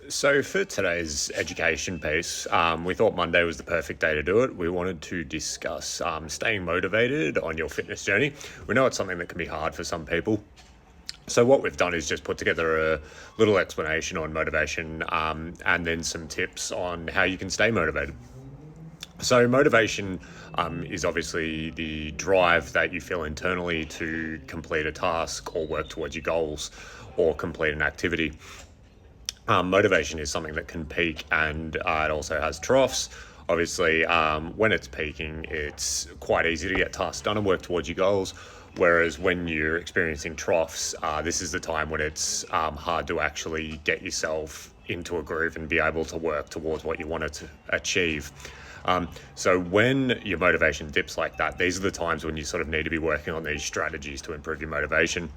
So for today's education piece, we thought Monday was the perfect day to do it. We wanted to discuss staying motivated on your fitness journey. We know it's something that can be hard for some people. So what we've done is just put together a little explanation on motivation and then some tips on how you can stay motivated. So motivation is obviously the drive that you feel internally to complete a task or work towards your goals or complete an activity. Motivation is something that can peak and it also has troughs. Obviously, when it's peaking, it's quite easy to get tasks done and work towards your goals. Whereas when you're experiencing troughs, this is the time when it's hard to actually get yourself into a groove and be able to work towards what you wanted to achieve. So when your motivation dips like that, these are the times when you sort of need to be working on these strategies to improve your motivation.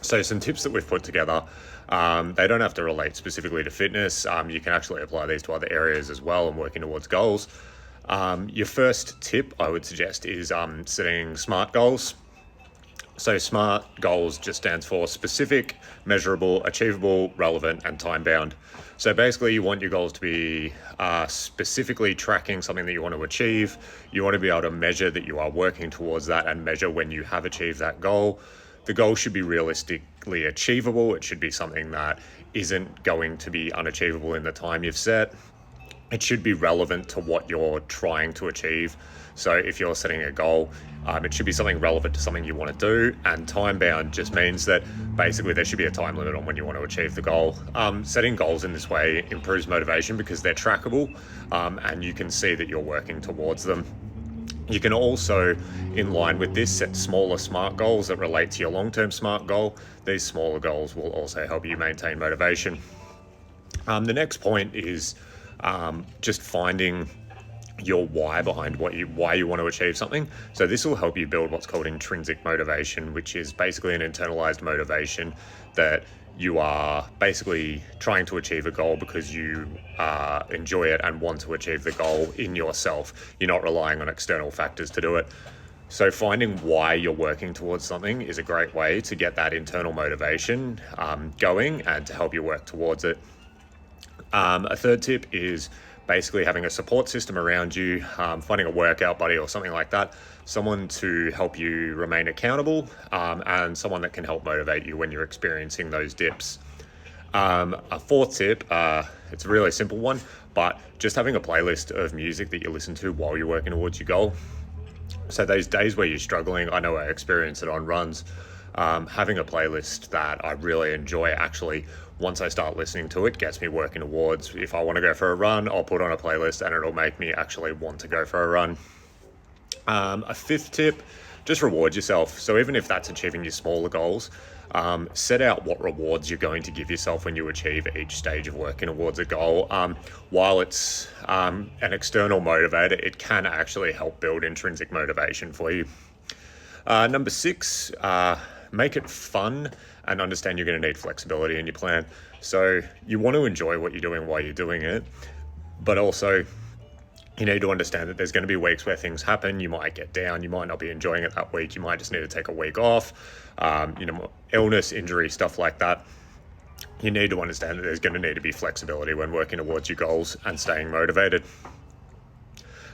So some tips that we've put together, they don't have to relate specifically to fitness. You can actually apply these to other areas as well and working towards goals. Your first tip I would suggest is setting SMART goals. So SMART goals just stands for specific, measurable, achievable, relevant, and time-bound. So basically you want your goals to be specifically tracking something that you want to achieve. You want to be able to measure that you are working towards that and measure when you have achieved that goal. The goal should be realistically achievable. It should be something that isn't going to be unachievable in the time you've set. It should be relevant to what you're trying to achieve. So if you're setting a goal, it should be something relevant to something you want to do. And time bound just means that basically there should be a time limit on when you want to achieve the goal. Setting goals in this way improves motivation because they're trackable and you can see that you're working towards them. You can also, in line with this, set smaller SMART goals that relate to your long-term SMART goal. These smaller goals will also help you maintain motivation. The next point is just finding your why behind why you want to achieve something. So this will help you build what's called intrinsic motivation, which is basically an internalized motivation that you are basically trying to achieve a goal because you enjoy it and want to achieve the goal in yourself. You're not relying on external factors to do it. So finding why you're working towards something is a great way to get that internal motivation going and to help you work towards it. A third tip is basically having a support system around you, finding a workout buddy or something like that, someone to help you remain accountable, and someone that can help motivate you when you're experiencing those dips. A fourth tip, it's a really simple one, but just having a playlist of music that you listen to while you're working towards your goal. So those days where you're struggling, I know I experience it on runs, having a playlist that I really enjoy actually, once I start listening to it, gets me working towards. If I want to go for a run, I'll put on a playlist and it'll make me actually want to go for a run. A fifth tip, just reward yourself. So even if that's achieving your smaller goals, set out what rewards you're going to give yourself when you achieve each stage of working towards a goal. While it's an external motivator, it can actually help build intrinsic motivation for you. Number 6, make it fun and understand you're going to need flexibility in your plan. So you want to enjoy what you're doing while you're doing it, but also you need to understand that there's going to be weeks where things happen. You might get down, you might not be enjoying it that week. You might just need to take a week off, illness, injury, stuff like that. You need to understand that there's going to need to be flexibility when working towards your goals and staying motivated.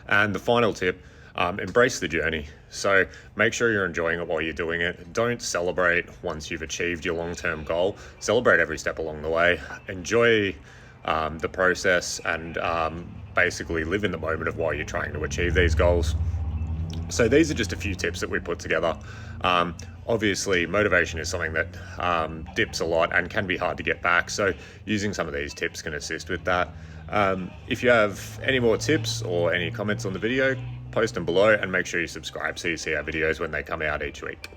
And the final tip, embrace the journey. So make sure you're enjoying it while you're doing it. Don't celebrate once you've achieved your long-term goal. Celebrate every step along the way. Enjoy the process and basically live in the moment of while you're trying to achieve these goals. So these are just a few tips that we put together. Obviously, motivation is something that dips a lot and can be hard to get back. So using some of these tips can assist with that. If you have any more tips or any comments on the video, post them below and make sure you subscribe so you see our videos when they come out each week.